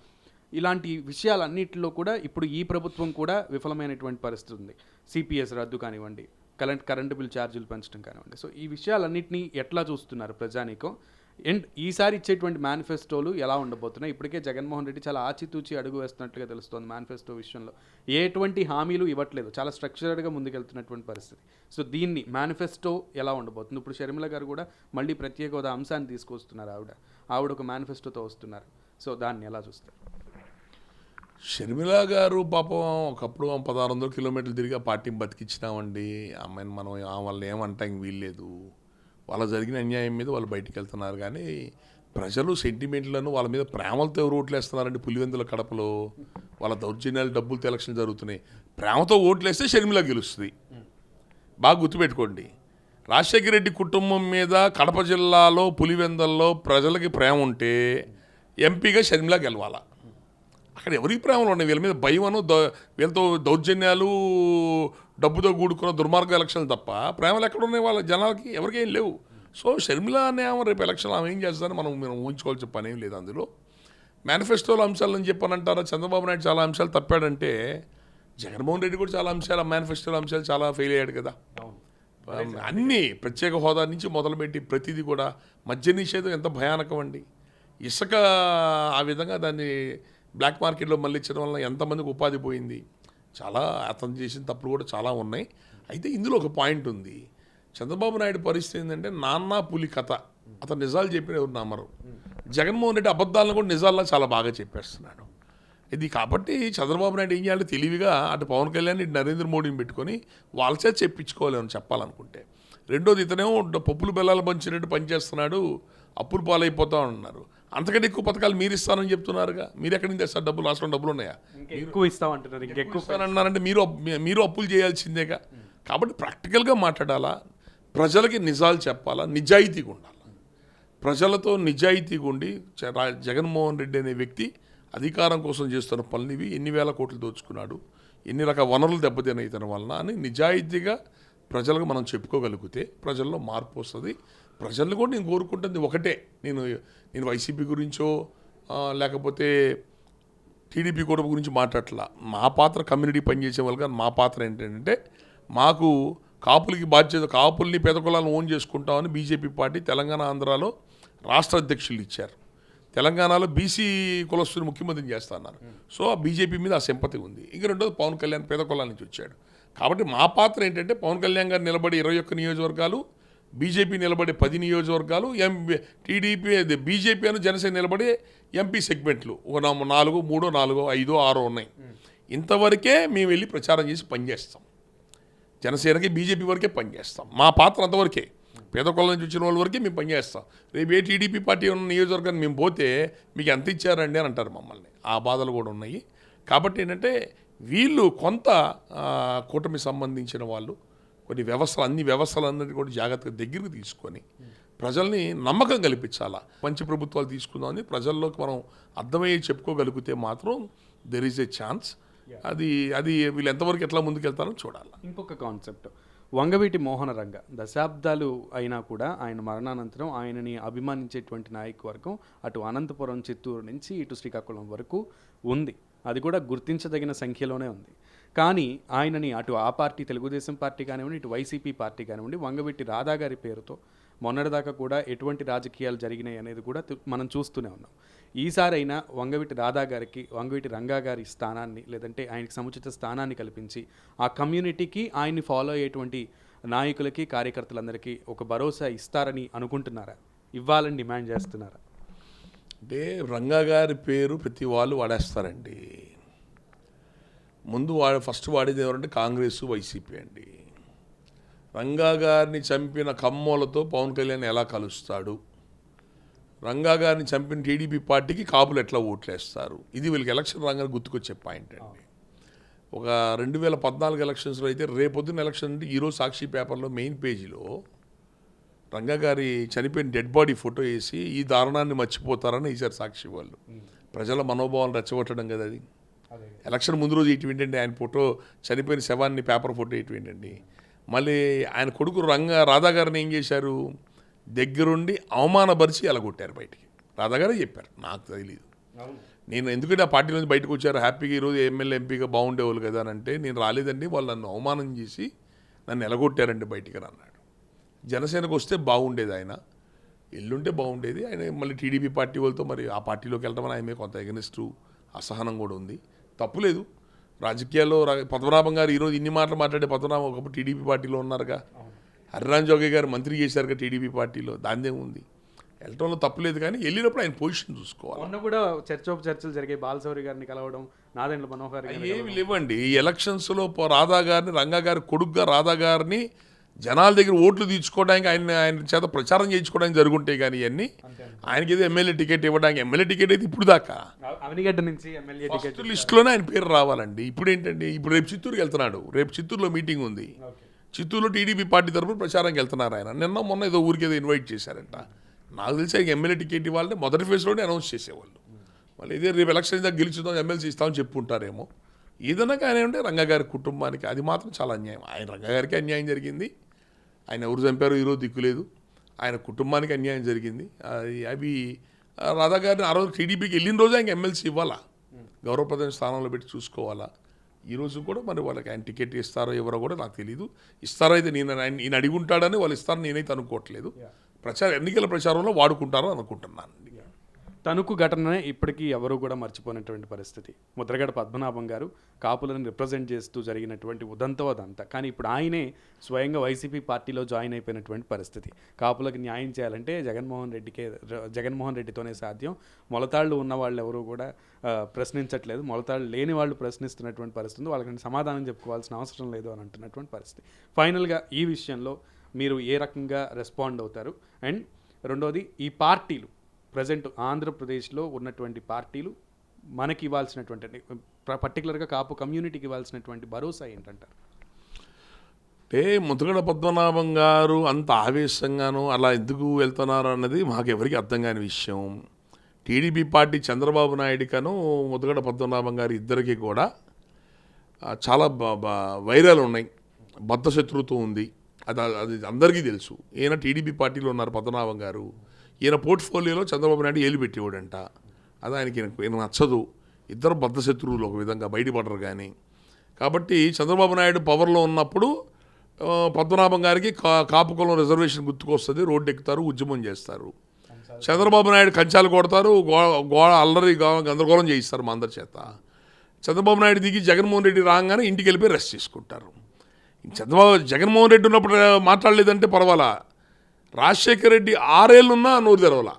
ఇలాంటి విషయాలన్నింటిలో కూడా ఇప్పుడు ఈ ప్రభుత్వం కూడా విఫలమైనటువంటి పరిస్థితి ఉంది. సిపిఎస్ రద్దు కానివ్వండి, కరెంటు బిల్ ఛార్జీలు పెంచడం కానివ్వండి. సో ఈ విషయాలన్నింటినీ ఎట్లా చూస్తున్నారు ప్రజానీకం? అండ్ ఈసారి ఇచ్చేటువంటి మేనిఫెస్టోలు ఎలా ఉండబోతున్నాయి? ఇప్పటికే జగన్మోహన్ రెడ్డి చాలా ఆచితూచి అడుగు వేస్తున్నట్లుగా తెలుస్తోంది మేనిఫెస్టో విషయంలో. ఎటువంటి హామీలు ఇవ్వట్లేదు, చాలా స్ట్రక్చర్డ్గా ముందుకెళ్తున్నటువంటి పరిస్థితి. సో దీన్ని మేనిఫెస్టో ఎలా ఉండబోతుంది? ఇప్పుడు షర్మిల గారు కూడా మళ్ళీ ప్రత్యేక హోదా అంశాన్ని తీసుకొస్తున్నారు. ఆవిడ ఒక మేనిఫెస్టోతో వస్తున్నారు. సో దాన్ని ఎలా చూస్తారు? షర్మిల గారు పాపం ఒకప్పుడు 1600 కిలోమీటర్లు తిరిగి ఆ పార్టీని బతికించినామండి. అమ్మాయిని మనం వాళ్ళని ఏమంటాం వీల్లేదు. వాళ్ళ జరిగిన అన్యాయం మీద వాళ్ళు బయటికి వెళ్తున్నారు. కానీ ప్రజలు సెంటిమెంట్లను వాళ్ళ మీద ప్రేమలతో ఎవరు ఓట్లు వేస్తున్నారండి. పులివెందుల కడపలో వాళ్ళ దౌర్జన్యాలు, డబ్బులతో ఎలక్షన్ జరుగుతున్నాయి. ప్రేమతో ఓట్లు వేస్తే షర్మిల గెలుస్తుంది. బాగా గుర్తుపెట్టుకోండి. రాజశేఖర రెడ్డి కుటుంబం మీద కడప జిల్లాలో పులివెందుల్లో ప్రజలకి ప్రేమ ఉంటే ఎంపీగా షర్మిల గెలవాలా. అక్కడ ఎవరికి ప్రేమలు ఉన్నాయి? వీళ్ళ మీద భయమను, వీళ్ళతో దౌర్జన్యాలు, డబ్బుతో కూడుకున్న దుర్మార్గ ఎలక్షన్లు తప్ప ప్రేమలు ఎక్కడ ఉన్నాయి వాళ్ళ జనాలకి? ఎవరికేం లేవు. సో షర్మిల అనే ఆమె రేపు ఎలక్షన్లు ఆమె ఏం చేస్తుందని మనం ఊహించుకోవాల్సిన పని ఏం లేదు. అందులో మేనిఫెస్టోలో అంశాలని చెప్పనంటారా? చంద్రబాబు నాయుడు చాలా అంశాలు తప్పాడంటే జగన్మోహన్ రెడ్డి కూడా చాలా అంశాలు, మేనిఫెస్టోలో అంశాలు చాలా ఫెయిల్ అయ్యాడు కదా. అన్నీ ప్రత్యేక హోదా నుంచి మొదలుపెట్టి ప్రతిదీ కూడా. మద్య నిషేధం ఎంత భయానకం అండి. ఇసుక ఆ విధంగా దాన్ని బ్లాక్ మార్కెట్లో మళ్ళీ ఇచ్చడం వల్ల ఎంతమందికి ఉపాధి పోయింది. చాలా అతను చేసిన తప్పులు కూడా చాలా ఉన్నాయి. అయితే ఇందులో ఒక పాయింట్ ఉంది. చంద్రబాబు నాయుడు పరిస్థితి ఏంటంటే నాన్న పులి కథ. అతను నిజాలు చెప్పిన ఎవరు నమ్మరు. జగన్మోహన్ రెడ్డి అబద్ధాలను కూడా నిజాల్లో చాలా బాగా చెప్పేస్తున్నాడు. ఇది కాబట్టి చంద్రబాబు నాయుడు ఏం చేయాలి? తెలివిగా అటు పవన్ కళ్యాణ్, ఇటు నరేంద్ర మోడీని పెట్టుకొని వాళ్ళ చేత చెప్పించుకోవాలని చెప్పాలనుకుంటే. రెండోది, ఇతనేమో పప్పులు బెల్లాలు పంచినట్టు పనిచేస్తున్నాడు, అప్పులు పాలైపోతా ఉన్నారు. అంతకంటే ఎక్కువ పథకాలు మీరు ఇస్తానని చెప్తున్నారుగా. మీరు ఎక్కడి నుంచి తెస్తారు డబ్బులు? రాష్ట్రం డబ్బులు ఉన్నాయా? ఎక్కువ ఇస్తామంటున్నారు. ఇంకెక్కువ ఇస్తానంటున్నారంటే మీరు అప్పులు చేయాల్సిందేగా. కాబట్టి ప్రాక్టికల్గా మాట్లాడాలా, ప్రజలకి నిజాలు చెప్పాలా, నిజాయితీగా ఉండాలి. ప్రజలతో నిజాయితీగా ఉండి జగన్మోహన్ రెడ్డి అనే వ్యక్తి అధికారం కోసం చేస్తున్న పనులు ఎన్ని వేల కోట్లు దోచుకున్నాడు, ఎన్ని రకాల వనరులు దెబ్బతిన్నాయి ఇతని వలన అని నిజాయితీగా ప్రజలకు మనం చెప్పుకోగలిగితే ప్రజల్లో మార్పు వస్తుంది. ప్రజలను కూడా నేను కోరుకుంటుంది ఒకటే. నేను వైసీపీ గురించో లేకపోతే టీడీపీ కూటమి గురించి మాట్లాడట్లా. మా పాత్ర కమ్యూనిటీ పనిచేసే వాళ్ళగా మా పాత్ర ఏంటంటే మాకు కాపులకి బాధ్యత, కాపుల్ని పేద కులాలను ఓన్ చేసుకుంటామని బీజేపీ పార్టీ తెలంగాణ, ఆంధ్రాలో రాష్ట్ర అధ్యక్షులు ఇచ్చారు. తెలంగాణలో బీసీ కులస్తుని ముఖ్యమంత్రిని చేస్తా అన్నారు. సో ఆ బీజేపీ మీద ఆ సింపతి ఉంది. ఇంక రెండోది పవన్ కళ్యాణ్ పేద కులాల నుంచి వచ్చాడు. కాబట్టి మా పాత్ర ఏంటంటే పవన్ కళ్యాణ్ గారు నిలబడి 21 నియోజకవర్గాలు, బీజేపీ నిలబడే 10 నియోజకవర్గాలు, టీడీపీ బీజేపీ అని జనసేన నిలబడే ఎంపీ సెగ్మెంట్లు ఒక 4, 3, 4, 5, 6 ఉన్నాయి. ఇంతవరకే మేము వెళ్ళి ప్రచారం చేసి పనిచేస్తాం. జనసేనకి, బీజేపీ వరకే పనిచేస్తాం. మా పాత్ర అంతవరకే. పేద కులం నుంచి వచ్చిన వాళ్ళ వరకే మేము పనిచేస్తాం. రేపు ఏ టీడీపీ పార్టీ ఉన్న నియోజకవర్గాన్ని మేము పోతే మీకు ఎంత ఇచ్చారండి అని అంటారు మమ్మల్ని. ఆ బాధలు కూడా ఉన్నాయి. కాబట్టి ఏంటంటే వీళ్ళు కొంత కూటమి సంబంధించిన వాళ్ళు కొన్ని వ్యవస్థలు, అన్ని వ్యవస్థలన్నిటి కూడా జాగ్రత్తగా దగ్గరికి తీసుకొని ప్రజల్ని నమ్మకం కల్పించాలా. మంచి ప్రభుత్వాలు తీసుకుందామని ప్రజల్లోకి మనం అర్థమయ్యే చెప్పుకోగలిగితే మాత్రం దెర్ ఈజ్ ఏ ఛాన్స్. అది అది వీళ్ళు ఎంతవరకు ఎట్లా ముందుకెళ్తారో చూడాలి. ఇంకొక కాన్సెప్ట్, వంగవీటి మోహన రంగ దశాబ్దాలు అయినా కూడా ఆయన మరణానంతరం ఆయనని అభిమానించేటువంటి నాయకవర్గం అటు అనంతపురం, చిత్తూరు నుంచి ఇటు శ్రీకాకుళం వరకు ఉంది. అది కూడా గుర్తించదగిన సంఖ్యలోనే ఉంది. కానీ ఆయనని అటు ఆ పార్టీ తెలుగుదేశం పార్టీ కానివ్వండి, ఇటు వైసీపీ పార్టీ కానివ్వండి, వంగవీటి రాధా గారి పేరుతో మొన్నటిదాకా కూడా ఎటువంటి రాజకీయాలు జరిగినాయి అనేది కూడా మనం చూస్తూనే ఉన్నాం. ఈసారైనా వంగవీటి రాధా గారికి, వంగవీటి రంగా గారి స్థానాన్ని, లేదంటే ఆయనకి సముచిత స్థానాన్ని కల్పించి ఆ కమ్యూనిటీకి ఆయన్ని ఫాలో అయ్యేటువంటి నాయకులకి, కార్యకర్తలందరికీ ఒక భరోసా ఇస్తారని అనుకుంటున్నారా? ఇవ్వాలని డిమాండ్ చేస్తున్నారా? అంటే రంగా గారి పేరు ప్రతి వాళ్ళు వాడేస్తారండి. ముందు ఫస్ట్ వాడేది ఎవరంటే కాంగ్రెస్, వైసీపీ అండి. రంగా గారిని చంపిన కమ్మోలతో పవన్ కళ్యాణ్ ఎలా కలుస్తాడు, రంగా గారిని చంపిన టీడీపీ పార్టీకి కాపులు ఎట్లా ఓట్లేస్తారు, ఇది వీళ్ళకి ఎలక్షన్ రాగానే గుర్తుకొచ్చే పాయింట్ అండి. ఒక 2014 ఎలక్షన్స్లో అయితే రేపొద్దున ఎలక్షన్ అంటే ఈరోజు సాక్షి పేపర్లో మెయిన్ పేజీలో రంగా గారి చనిపోయిన డెడ్ బాడీ ఫోటో వేసి ఈ దారుణాన్ని మర్చిపోతారని వేసారు సాక్షి వాళ్ళు. ప్రజల మనోభావాలు రెచ్చగొట్టడం కదా అది. ఎలక్షన్ ముందు రోజు ఇటువంటి ఆయన ఫోటో, చనిపోయిన శవాన్ని పేపర్ ఫోటో ఇటువంటి. మళ్ళీ ఆయన కొడుకు రాధా గారిని ఏం చేశారు, దగ్గరుండి అవమానపరిచి ఎలగొట్టారు బయటికి. రాధా గారే చెప్పారు, నాకు తెలియదు. నేను ఎందుకంటే ఆ పార్టీ నుంచి బయటకు వచ్చారు, హ్యాపీగా ఈరోజు ఎమ్మెల్యే ఎంపీగా బాగుండేవాళ్ళు కదా అని అంటే, నేను రాలేదండి, వాళ్ళు నన్ను అవమానం చేసి నన్ను ఎలగొట్టారండి బయటికి అని అన్నాడు. జనసేనకు వస్తే బాగుండేది, ఆయన ఎల్లుంటే బాగుండేది. ఆయన మళ్ళీ టీడీపీ పార్టీ వాళ్ళతో మరి ఆ పార్టీలోకి వెళ్ళడం ఆయన మీద కొంత ఎగనిస్టు అసహనం కూడా ఉంది. తప్పులేదు, రాజకీయాల్లో పద్మనాభం గారు ఈరోజు ఇన్ని మాటలు మాట్లాడే పద్మనాభం ఒకప్పుడు టీడీపీ పార్టీలో ఉన్నారుగా, హరిరామ్ జోగి గారు మంత్రి చేశారుగా టీడీపీ పార్టీలో, దానిదేముంది, వెళ్ళటంలో తప్పులేదు. కానీ వెళ్ళినప్పుడు ఆయన పొజిషన్ చూసుకోవాలి. మొన్న కూడా చర్చలు జరిగాయి, బాలశౌరి గారిని కలవడం, నాదెండ్ల మనోహర్ గారిని ఏమి లేవండి. ఈ ఎలక్షన్స్లో రాధా గారిని, రంగా గారి కొడుకుగా రాధా గారిని జనాల దగ్గర ఓట్లు తీర్చుకోవడానికి ఆయన చేత ప్రచారం చేయించుకోవడానికి జరుగుంటాయి. కానీ ఇవన్నీ ఆయనకి ఏదో ఎమ్మెల్యే టికెట్ ఇవ్వడానికి, ఎమ్మెల్యే టికెట్ అయితే ఇప్పుడు దాకా అవనిగడ్డ నుంచి ఎమ్మెల్యే టికెట్ లిస్టులోనే ఆయన పేరు రావాలండి. ఇప్పుడు ఏంటంటే, ఇప్పుడు రేపు చిత్తూరుకి వెళ్తున్నాడు, రేపు చిత్తూరులో మీటింగ్ ఉంది, చిత్తూరులో టీడీపీ పార్టీ తరఫున ప్రచారానికి వెళ్తున్నారు ఆయన. మొన్న ఏదో ఊరికి ఏదో ఇన్వైట్ చేశారంట. నాకు తెలిసి ఆయన ఎమ్మెల్యే టికెట్ ఇవ్వాలంటే మొదటి ఫేజ్లోనే అనౌన్స్ చేసేవాళ్ళు. మళ్ళీ ఇదే రేపు ఎలక్షన్ దాకా గెలుచుదాం, ఎమ్మెల్సీ ఇస్తామని చెప్పుకుంటారేమో. ఏదన్నా కానీ ఉంటే రంగా గారి కుటుంబానికి అది మాత్రం చాలా అన్యాయం. ఆయన రంగా గారికి అన్యాయం జరిగింది, ఆయన ఎవరు చంపారో ఈరోజు దిక్కులేదు, ఆయన కుటుంబానికి అన్యాయం జరిగింది. అవి రాధా గారిని ఆ రోజు టీడీపీకి వెళ్ళిన రోజు ఆయనకి ఎమ్మెల్సీ ఇవ్వాలా, గౌరవప్రదమైన స్థానంలో పెట్టి చూసుకోవాలా. ఈరోజు కూడా మరి వాళ్ళకి ఆయన టికెట్ ఇస్తారో ఎవరో కూడా నాకు తెలియదు. ఇస్తారో అయితే ఈయన అడిగి ఉంటాడని వాళ్ళు ఇస్తారని నేనైతే అనుకోవట్లేదు. ఎన్నికల ప్రచారంలో వాడుకుంటారో అనుకుంటున్నాను. తణుకు ఘటననే ఇప్పటికీ ఎవరు కూడా మర్చిపోయినటువంటి పరిస్థితి. ముద్రగడ పద్మనాభం గారు కాపులను రిప్రజెంట్ చేస్తూ జరిగినటువంటి ఉదంతం అదంతా. కానీ ఇప్పుడు ఆయనే స్వయంగా వైసీపీ పార్టీలో జాయిన్ అయిపోయినటువంటి పరిస్థితి. కాపులకు న్యాయం చేయాలంటే జగన్మోహన్ రెడ్డితోనే సాధ్యం. మొలతాళ్ళు ఉన్న వాళ్ళు ఎవరు కూడా ప్రశ్నించట్లేదు, మొలతాళ్ళు లేని వాళ్ళు ప్రశ్నిస్తున్నటువంటి పరిస్థితి. వాళ్ళకి సమాధానం చెప్పుకోవాల్సిన అవసరం లేదు అని అంటున్నటువంటి పరిస్థితి. ఫైనల్గా ఈ విషయంలో మీరు ఏ రకంగా రెస్పాండ్ అవుతారు? అండ్ రెండోది, ఈ పార్టీలు ప్రజెంట్ ఆంధ్రప్రదేశ్లో ఉన్నటువంటి పార్టీలు మనకి ఇవ్వాల్సినటువంటి, పర్టికులర్గా కాపు కమ్యూనిటీకి ఇవ్వాల్సినటువంటి భరోసా ఏంటంటారు? అంటే ముద్రగడ పద్మనాభం గారు అంత ఆవేశంగాను అలా ఎందుకు వెళ్తున్నారు అన్నది మాకు ఎవరికి అర్థం కాని విషయం. టీడీపీ పార్టీ చంద్రబాబు నాయుడుకను ముద్రగడ పద్మనాభం గారు ఇద్దరికి కూడా చాలా వైరాలు ఉన్నాయి, బద్ధశత్రుత్వం ఉంది. అది అందరికీ తెలుసు. ఈయన టీడీపీ పార్టీలో ఉన్నారు పద్మనాభం గారు, ఈయన పోర్ట్ఫోలియోలో చంద్రబాబు నాయుడు ఏలు పెట్టేవాడంట. అది ఈయన నచ్చదు. ఇద్దరు బద్ధశత్రువులు ఒక విధంగా బయటపడరు. కానీ కాబట్టి చంద్రబాబు నాయుడు పవర్లో ఉన్నప్పుడు పద్మనాభం గారికి కాపు కులం రిజర్వేషన్ గుర్తుకొస్తుంది, రోడ్డు ఎక్కుతారు, ఉద్యమం చేస్తారు. చంద్రబాబు నాయుడు కంచాలు కొడతారు, గోడ అల్లరి గందరగోళం చేయిస్తారు మా అందరి చేత. చంద్రబాబు నాయుడు దిగి జగన్మోహన్ రెడ్డి రాగానే ఇంటికి వెళ్ళిపోయి రెస్ట్ చేసుకుంటారు. జగన్మోహన్ రెడ్డి ఉన్నప్పుడు మాట్లాడలేదంటే పర్వాలా, రాజశేఖర రెడ్డి 6 ఏళ్ళున్నా నోరు తెరవల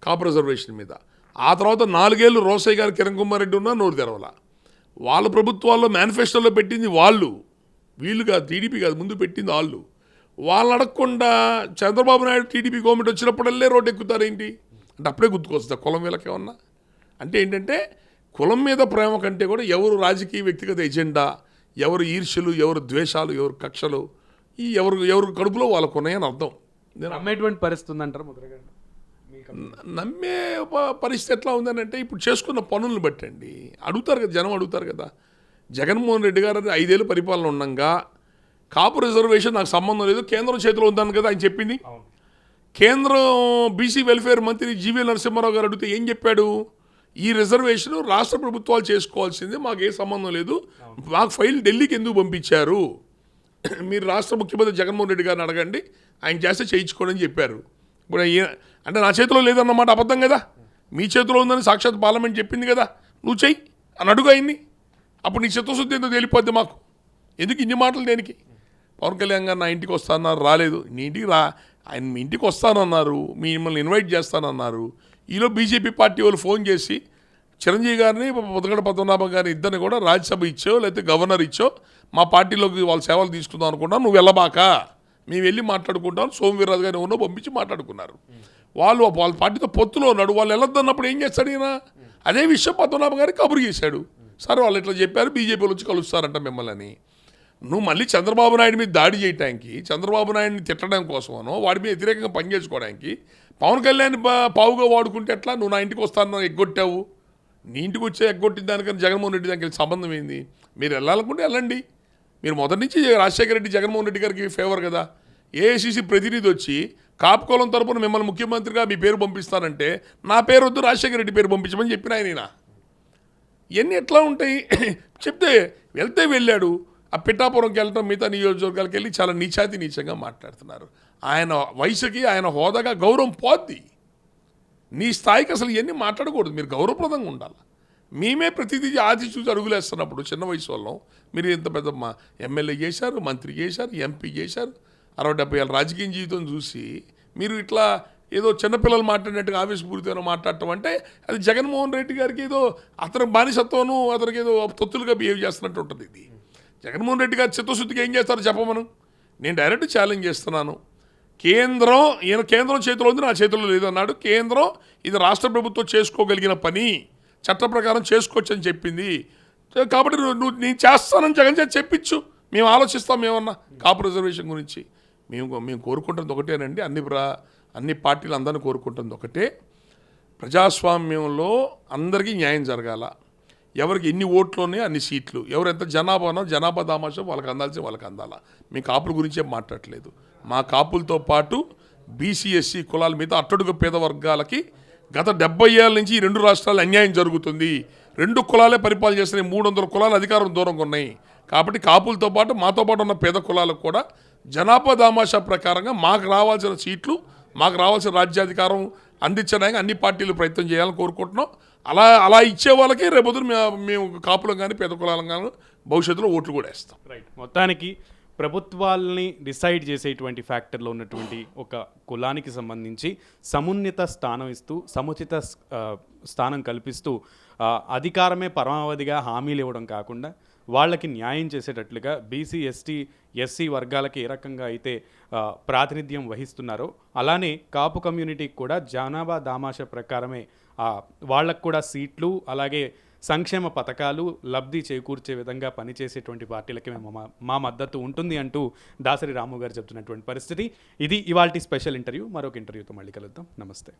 కాపు రిజర్వేషన్ మీద. ఆ తర్వాత 4 ఏళ్ళు రోసయ్య గారు, కిరణ్ కుమార్ రెడ్డి ఉన్నా నోరు తెరవల. వాళ్ళ ప్రభుత్వాల్లో మేనిఫెస్టోలో పెట్టింది వాళ్ళు, వీళ్ళు కాదు, టీడీపీ కాదు, ముందు పెట్టింది వాళ్ళు. వాళ్ళని అడగకుండా చంద్రబాబు నాయుడు టీడీపీ గవర్నమెంట్ వచ్చినప్పుడల్లే రోడ్డు ఎక్కుతారేంటి అంటే అప్పుడే గుర్తుకొస్తుంది కులం వీళ్ళకేమన్నా. అంటే ఏంటంటే కులం మీద ప్రేమ కంటే కూడా ఎవరు రాజకీయ వ్యక్తిగత ఎజెండా, ఎవరు ఈర్ష్యలు, ఎవరు ద్వేషాలు, ఎవరు కక్షలు, ఈ ఎవరు కడుపులో వాళ్ళకు ఉన్నాయని అర్థం. నమ్మేటువంటి పరిస్థితి ఉందంటారు ముద్రగడ? నమ్మే పరిస్థితి ఎట్లా ఉందని అంటే ఇప్పుడు చేసుకున్న పనులను బట్టండి. అడుగుతారు కదా, జనం అడుగుతారు కదా. జగన్మోహన్ రెడ్డి గారు 5 ఏళ్ళు పరిపాలన ఉండగా కాపు రిజర్వేషన్ నాకు సంబంధం లేదు, కేంద్రం చేతిలో ఉందని కదా ఆయన చెప్పింది. కేంద్రం బీసీ వెల్ఫేర్ మంత్రి జీవీ నరసింహారావు గారు అడిగితే ఏం చెప్పాడు? ఈ రిజర్వేషన్ రాష్ట్ర ప్రభుత్వాలు చేసుకోవాల్సింది, మాకు ఏ సంబంధం లేదు, మాకు ఫైల్ ఢిల్లీకి ఎందుకు పంపించారు, మీరు రాష్ట్ర ముఖ్యమంత్రి జగన్మోహన్ రెడ్డి గారిని అడగండి, ఆయన చేస్తే చేయించుకోండి అని చెప్పారు. ఇప్పుడు అంటే నా చేతిలో లేదన్నమాట అబద్ధం కదా, మీ చేతిలో ఉందని సాక్షాత్ పార్లమెంట్ చెప్పింది కదా, నువ్వు చెయ్యి అని అడుగు ఆయన్ని, అప్పుడు నీ చిత్తశుద్ధి ఏంటో తేలిపోద్ది మాకు. ఎందుకు ఇన్ని మాటలు దేనికి? పవన్ కళ్యాణ్ గారు నా ఇంటికి వస్తానన్నారు, రాలేదు. నీ ఇంటికి ఆయన మీ ఇంటికి వస్తానన్నారు, మిమ్మల్ని ఇన్వైట్ చేస్తానన్నారు. ఈలో బీజేపీ పార్టీ వాళ్ళు ఫోన్ చేసి చిరంజీవి గారిని ముదగడ పద్మనాభం గారిని ఇద్దరిని కూడా రాజ్యసభ ఇచ్చో లేకపోతే గవర్నర్ ఇచ్చో మా పార్టీలోకి వాళ్ళ సేవలు తీసుకుందాం అనుకుంటాం, నువ్వు వెళ్ళబాక, మేము వెళ్ళి మాట్లాడుకుంటాం, సోమవీర్రాజు గారిని ఎవరినో పంపించి మాట్లాడుకున్నారు. వాళ్ళ పార్టీతో పొత్తులో ఉన్నాడు, వాళ్ళు వెళ్ళొద్దన్నప్పుడు ఏం చేస్తాడు ఈయన? అదే విషయం పద్మనాభం గారికి కబురు చేశాడు. సరే వాళ్ళు ఇట్లా చెప్పారు, బీజేపీలో వచ్చి కలుస్తారంట మిమ్మల్ని అని. నువ్వు మళ్ళీ చంద్రబాబు నాయుడు మీద దాడి చేయడానికి, చంద్రబాబు నాయుడిని తిట్టడం కోసమనో వాడి మీద వ్యతిరేకంగా పనిచేసుకోవడానికి పవన్ కళ్యాణ్ పావుగా వాడుకుంటే ఎట్లా? నువ్వు నా ఇంటికి వస్తాను ఎగ్గొట్టావు, నీ ఇంటికి వచ్చే ఎగ్గొట్టిన దానికన్నా జగన్మోహన్ రెడ్డి దానికి సంబంధం ఏంది? మీరు వెళ్ళాలనుకుంటే వెళ్ళండి. మీరు మొదటి నుంచి రాజశేఖర రెడ్డి జగన్మోహన్ రెడ్డి గారికి ఫేవర్ కదా. ఏఐసీసీ ప్రతినిధి వచ్చి కాపుకోలం తరపున మిమ్మల్ని ముఖ్యమంత్రిగా మీ పేరు పంపిస్తానంటే నా పేరు వద్దు, రాజశేఖర రెడ్డి పేరు పంపించమని చెప్పిన ఆయన. ఇవన్నీ ఎట్లా ఉంటాయి చెప్తే వెళ్తే వెళ్ళాడు. ఆ పిఠాపురంకి వెళ్ళటం, మిగతా నియోజకవర్గాలకు వెళ్ళి చాలా నీచంగా మాట్లాడుతున్నారు. ఆయన వయసుకి ఆయన హోదాగా గౌరవం పోద్ది. నీ స్థాయికి అసలు ఇవన్నీ మాట్లాడకూడదు, మీరు గౌరవప్రదంగా ఉండాలి. మేమే ప్రతిదీ ఆది చూసి అడుగులేస్తున్నప్పుడు చిన్న వయసు వాళ్ళం, మీరు ఇంత పెద్ద ఎమ్మెల్యే చేశారు, మంత్రి చేశారు, ఎంపీ చేశారు, 60-70 ఏళ్ళ రాజకీయ జీవితం చూసి మీరు ఇట్లా ఏదో చిన్నపిల్లలు మాట్లాడినట్టుగా ఆవేశపూరితమైన మాట్లాడటం అంటే అది జగన్మోహన్ రెడ్డి గారికి ఏదో అతని బానిసత్వను అతనికి ఏదో తొత్తులుగా బిహేవ్ చేస్తున్నట్టు ఉంటుంది. ఇది జగన్మోహన్ రెడ్డి గారి చిత్తశుద్ధికి ఏం చేస్తారో చెప్పమను. నేను డైరెక్ట్ ఛాలెంజ్ చేస్తున్నాను. కేంద్రం చేతిలో ఉంది, నా చేతిలో లేదన్నాడు. కేంద్రం ఇది రాష్ట్ర ప్రభుత్వం చేసుకోగలిగిన పని, చట్ట ప్రకారం చేసుకోవచ్చు అని చెప్పింది. కాబట్టి నువ్వు నేను చేస్తానని జగన్ చేతి చెప్పించు, మేము ఆలోచిస్తాం. ఏమన్నా కాపు రిజర్వేషన్ గురించి మేము కోరుకుంటుంది ఒకటేనండి, అన్ని పార్టీలు అందరినీ కోరుకుంటుంది ఒకటే, ప్రజాస్వామ్యంలో అందరికీ న్యాయం జరగాల. ఎవరికి ఎన్ని ఓట్లు ఉన్నాయో అన్ని సీట్లు, ఎవరు ఎంత జనాభానో జనాభా దామాషో వాళ్ళకి అందాల్సి వాళ్ళకి అందాలా. మీ కాపుల గురించే మాట్లాడలేదు. మా కాపులతో పాటు బీసీ ఎస్సీ కులాల మీద అట్టడుగు పేద వర్గాలకి గత 70 ఏళ్ళ నుంచి ఈ 2 రాష్ట్రాలు అన్యాయం జరుగుతుంది. 2 కులాలే పరిపాలన చేస్తున్నాయి, 300 కులాల అధికారం దూరంగా ఉన్నాయి. కాబట్టి కాపులతో పాటు మాతో పాటు ఉన్న పేద కులాలకు కూడా జనాభా దామాషా ప్రకారంగా మాకు రావాల్సిన సీట్లు, మాకు రావాల్సిన రాజ్యాధికారం అందించడానికి అన్ని పార్టీలు ప్రయత్నం చేయాలని కోరుకుంటున్నాం. అలా ఇచ్చే వాళ్ళకి రేపొద్దున మేము కాపులం కానీ పేద కులాలం కానీ భవిష్యత్తులో ఓట్లు కూడా వేస్తాం. రైట్. మొత్తానికి ప్రభుత్వాలని డిసైడ్ చేసేటువంటి ఫ్యాక్టర్లో ఉన్నటువంటి ఒక కులానికి సంబంధించి సమున్నత స్థానం ఇస్తూ, సముచిత స్థానం కల్పిస్తూ అధికారమే పరమావధిగా హామీలు ఇవ్వడం కాకుండా వాళ్ళకి న్యాయం చేసేటట్లుగా బీసీ ఎస్సీ వర్గాలకి ఏ రకంగా అయితే ప్రాతినిధ్యం వహిస్తున్నారో అలానే కాపు కమ్యూనిటీకి కూడా జనాభా దామాషా ప్రకారమే వాళ్ళకు కూడా సీట్లు అలాగే సంక్షేమ పథకాలు లబ్ధి చేకూర్చే విధంగా పనిచేసేటువంటి పార్టీలకి మా మద్దతు ఉంటుంది అంటూ దాసరి రాము గారు చెప్తున్నటువంటి పరిస్థితి. ఇది ఇవాల్టి స్పెషల్ ఇంటర్వ్యూ. మరొక ఇంటర్వ్యూతో మళ్ళీ కలుద్దాం. నమస్తే.